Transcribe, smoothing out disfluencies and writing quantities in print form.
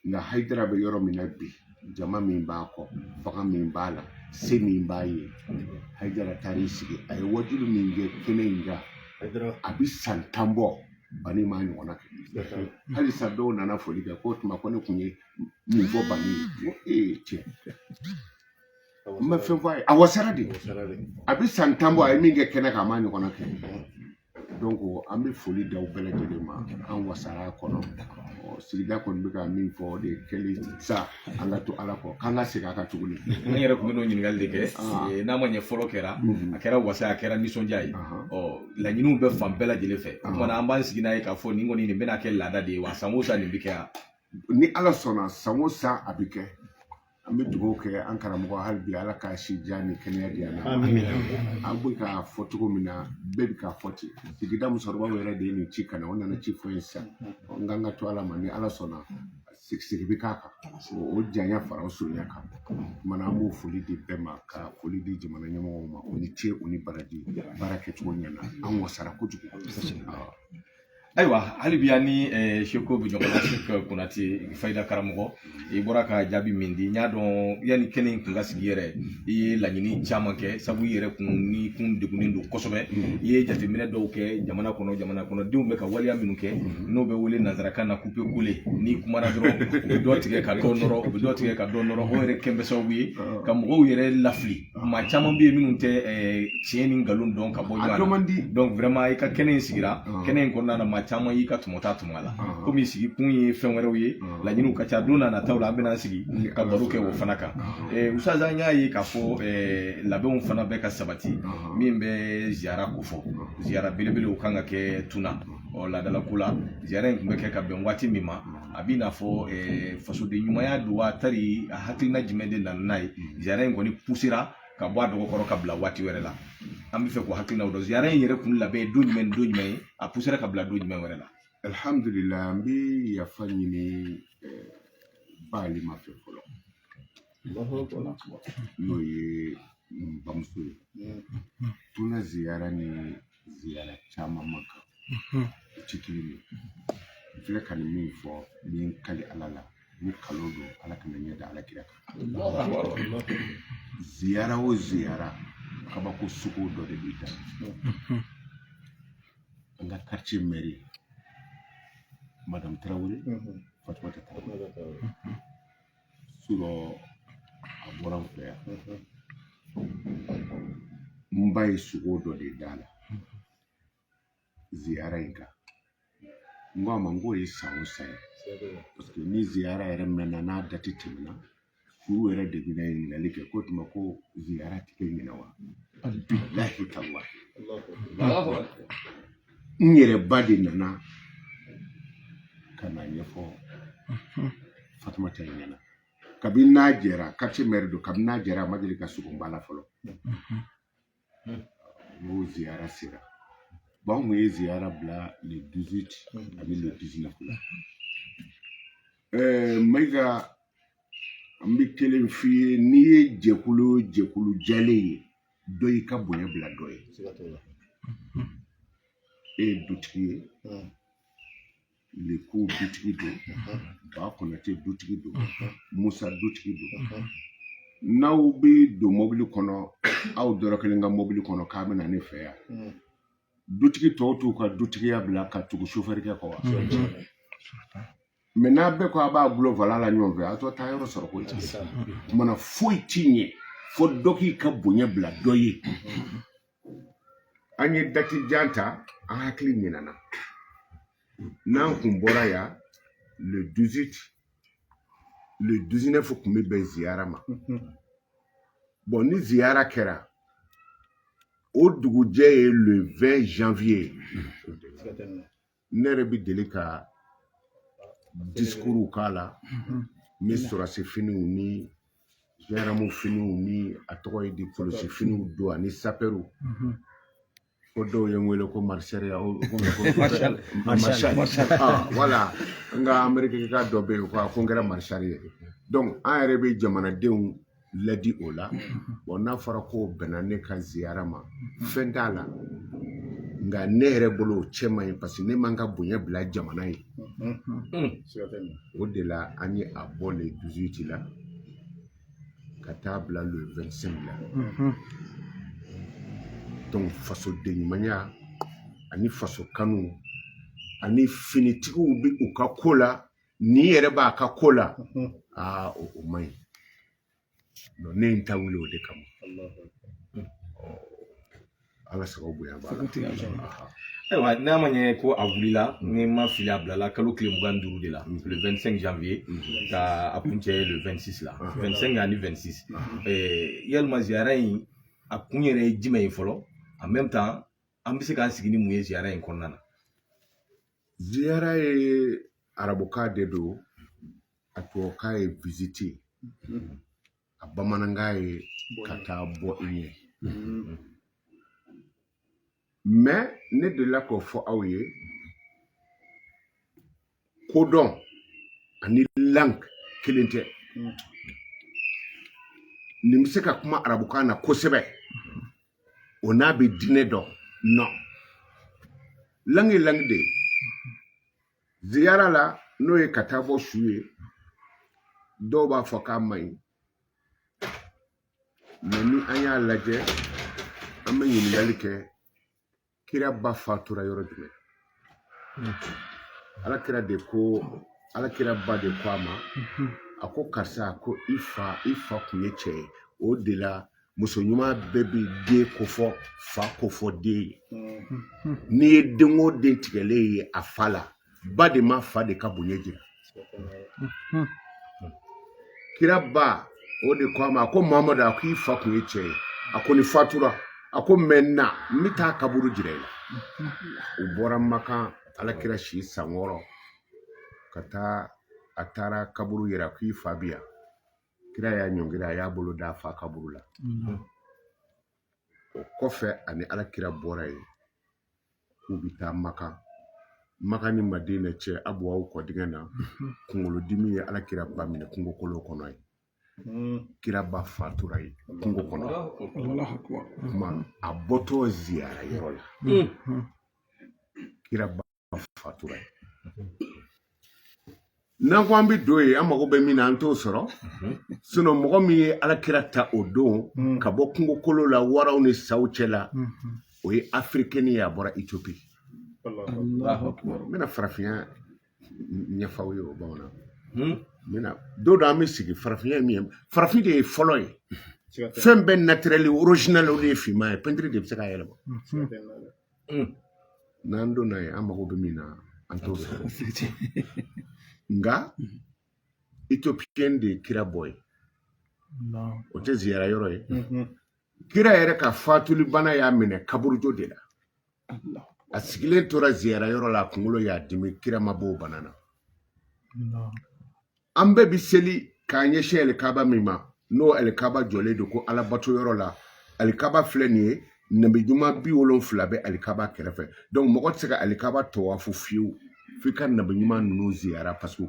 nga Haidara be yɔrɔ min na bi jama min b'a kɔ faga min b'a la se min b'a ye Haidara taar'i sigi a ye wajulu min kɛ kɛnɛ in kan a bi san 10 bɔ Bani m'a ɲɔgɔnna kɛ halisa dɔw nana foli kɛ ko tuma ko ne kun ye min fɔ Bani ye cɛ n bɛ fɛn fɔ a ye a wasara de a bi san 10 bɔ a ye min kɛ kɛnɛ kan a m'a ɲɔgɔnna kɛ donc an bɛ foli d'aw bɛɛ lajɛlen ma an wasara kɔnɔ sigida kɔni bɛ ka min fɔ o de kɛlen sa an ka to ala kɔ k'an ka segin a kan tuguni n yɛrɛ tun bɛ n'o ɲininkali de kɛ n'a ma ɲɛ fɔlɔ kɛra a kɛra wasa a kɛra nisɔndiya ye laɲiniw bɛ fan bɛɛ lajɛlen fɛ o kumana an b'an sigi n'a ye k'a fɔ nin kɔni nin bɛna kɛ laada de ye wa san o san nin bɛ kɛ yan ni ala sɔnna san o san a bɛ kɛ an bɛ dugawu kɛ an karamɔgɔ hali bi ala k'a si diya ni kɛnɛya di an na an bɛ k'a fɔ cogo min na bɛɛ bɛ k'a fɔ ten sigida musokɔrɔbaw yɛrɛ de ye nin ci ka na o nana ci fɔ yen sisan n kan ka to ala ma ni ala sɔnna sigi bɛ k'a kan o janya fara o surunya kan kumana an b'o foli di bɛɛ ma ka foli di jamana ɲɛmɔgɔw ma o ni ce o ni baraji baara kɛcogo ɲɛna an wasara kojugu ayiwa hali bi an ni Seko bɛ ɲɔgɔn na Seko Konate Fayida karamɔgɔ i bɔra ka jaabi min di n y'a dɔn yanni kɛnɛ in kun ka sigi yɛrɛ i ye laɲini caman kɛ sabu i yɛrɛ kun degunnen don kosɛbɛ i ye jateminɛ dɔw kɛ jamana kɔnɔdenw bɛ ka waleya minnu kɛ n'o bɛ wele nanzarakan na coupe coller ni kumana dɔrɔn u bɛ dɔ tigɛ ka dɔ nɔrɔ o yɛrɛ kɛn bɛ sababu ye ka mɔgɔw yɛrɛ lafili maa caman bɛ yen minnu tɛ tiɲɛ ni nkalon dɔn ka bɔ ɲɔgɔn na donc vraiment i ka kɛnɛ in sigira kɛnɛ in kɔnɔna na maa caman y'i ka tuma la komi sigi kun ye fɛn wɛrɛw ye laɲiniw ka ca don na nataw la an bɛna sigi ka baro kɛ o fana kan Usaza an y'a ye k'a fɔ labɛnw fana bɛ ka sabati min bɛ ziyara ko fɔ ziyara belebelew kan ka kɛ tuna laadalako la ziyara in tun bɛ kɛ ka bɛn waati min ma a b'i n'a fɔ fasoden ɲumanya don wa tari a hakilina jumɛn de nana n'a ye ziyara in kɔni pusera ka bɔ a dɔgɔkɔrɔ ka bila waati wɛrɛ la an bɛ fɛ k'o hakilinaw dɔn ziyara in yɛrɛ kun labɛn don jumɛn ye a pusera ka bila don jumɛn wɛrɛ la alhamdulillah an bɛ yafa ɲini Bali ma fɛ fɔlɔ n'o ye n bamuso ye tuna ziyara ni ziyara caman ma kan ci kelen ye n filɛ ka nin min fɔ ni n kali ala la ni kalo don ala kana ɲɛ da ala kira kan ziyara o ziyara kabako sugu dɔ de b'i da an ka quartier mairie Madame Traoré Fatumata Traoré surɔ a bɔra n fɛ yan n ba ye sogo dɔ de da la ziyara in kan n ko a ma n k'o ye san o san ye parce que ni ziyara yɛrɛ mɛnna n'a dati tɛmɛna furu yɛrɛ de bɛna ɲininkali kɛ ko tuma ko ziyara tɛ kɛ ɲinɛ wa bilahi tallahi n yɛrɛ ba de nana ka na ɲɛfɔ Fatumata ɲɛna kabini n'a jɛra quartier maire don kabini n'a jɛra a ma deli ka sogo b'a la fɔlɔ n'o ziyara sera bon anw ye ziyara bila le 18 ani le 19 la Mayiga an bɛ kelen f'i ye n'i ye jɛkulu jɛlen ye dɔ y'i ka bonya bila dɔ ye e ye dutigi ye Leku dutigi don Ba Konate dutigi don Musa dutigi don n'aw bɛ don mobili kɔnɔ aw dɔrɔ kelen ka mobili kɔnɔ k'a bɛ na ne fɛ yan dutigi tɔw t'u ka dutigiya bila ka tugu chauffeur-kɛ kɔ wa mais n'a bɛɛ ko a b'a gulo vala la ɲɔgɔn fɛ a tɔ taa yɔrɔ sɔrɔ koyi kumana foyi t'i ɲɛ fo dɔ k'i ka bonya bila dɔ ye an ye dati jan ta an hakili ɲinana n'an kun bɔra yan le 18 le 19 kun bɛ bɛn ziyara ma bon ni ziyara kɛra o dugujɛ ye le 20 janvier ne yɛrɛ bɛ deli ka discours k'a la n bɛ sɔrɔsi finiw ni gendarme finiw ni a tɔgɔ ye di polisi finiw don ani sapɛriw ko dɔw ye n wele ko marshal voilà n ka amerikɛka dɔ bɛ yen ko n kɛra marshal ye donc an yɛrɛ bɛ jamanadenw ladi o la bon n'a fɔra ko bɛnna ne ka ziyara ma fɛn t'a la nga ne yɛrɛ bolo cɛ man ɲi parce que ne man ka bonya bila jamana ye o de la an ye a bɔ le 18 la ka taa bila le 25 la donc fasoden ɲumanya ani faso kanu ani finitigiw bi u ka ko la ni yɛrɛ b'a ka ko la o man ɲi non ne n ta wuli o de kama ala sababu bonya b'a la ayiwa n'a ma ɲɛ ko a wulila ni ma fili a bilala kalo tile 25 de la le 25 janvier ka a kuncɛ le 26 la 25 ani 26 yalima ziyara in a kun yɛrɛ ye jumɛn ye fɔlɔ en même temps an bɛ se k'an sigi ni mun ye ziyara in kɔnɔna na ziyara ye arabukan de don a tubabukan ye visite a bamanankan ye ka taa bɔ i ɲɛ mais ne delila k'o fɔ aw ye kodɔn ani langue kelen tɛ nin bɛ se ka kuma arabukan na kosɛbɛ o n'a bɛ diinɛ dɔn non langue ye langue de ye ziyara la n'o ye ka taa bɔ su ye dɔw b'a fɔ k'a man ɲi mais ni an y'a lajɛ an bɛ ɲininkali kɛ kira ba fatura yɔrɔ jumɛn alakira ba de ko a ma a ko karisa ko i fa kun ye cɛ ye o de la muso ɲuman bɛɛ bɛ den kofɔ fa kofɔ den ye n'i ye den o den tigɛlen ye a fa la ba de ma fa de ka bonya jira kira ba o de ko a ma a ko Muhamadu a ko i fa kun ye cɛ ye a ko ni fatura a ko maintenant n bɛ taa kaburu jira i la u bɔra Makan alakira si san 6 ka taa a taara kaburu yira k'i fa bi yan kira y'a ɲɔngiri a y'a bolo da fa kaburu la o kɔfɛ ani alakira bɔra yen k'u bɛ taa Makan ni Madina cɛ Abu Aw kɔdingɛ na kunkolodimi ye alakira ba minɛ kungo kolo kɔnɔ ye kira ba fatura ye kungo kɔnɔ kuma a bɔtɔ ziyara yɔrɔ la kira ba fatura ye n'an ko an bɛ don ye an mago bɛ min na an t'o sɔrɔ sinon mɔgɔ min ye alakira ta o don ka bɔ kungo kolo la waraw ni saw cɛ la o ye africain ye a bɔra Ethiopie n bɛna farafinya ɲɛf'aw ye o bamanan don dɔ an bɛ sigi farafinya ye min ye farafin de ye fɔlɔ ye fɛn bɛɛ naturel original o de ye finman ye peinture de bɛ se k'a yɛlɛma n'an donna ye an mago bɛ min na an t'o sɔrɔ nga Ethiopienne de kira bɔ ye o tɛ ziyara yɔrɔ ye kira yɛrɛ ka fatuli bana y'a minɛ kaburujo de la a sigilen tora ziyara yɔrɔ la a kunkolo y'a dimi kira ma bɔ o bana na an bɛɛ bi seli k'a ɲɛsin alikaba min ma n'o alikaba jɔlen don ko alabato yɔrɔ la alikaba filɛ nin ye nabi ɲuman 70 bɛ alikaba kɛrɛfɛ donc mɔgɔ tɛ se ka alikaba tawafu fiyewu f'i ka nabi ɲuman ninnu ziyara parce que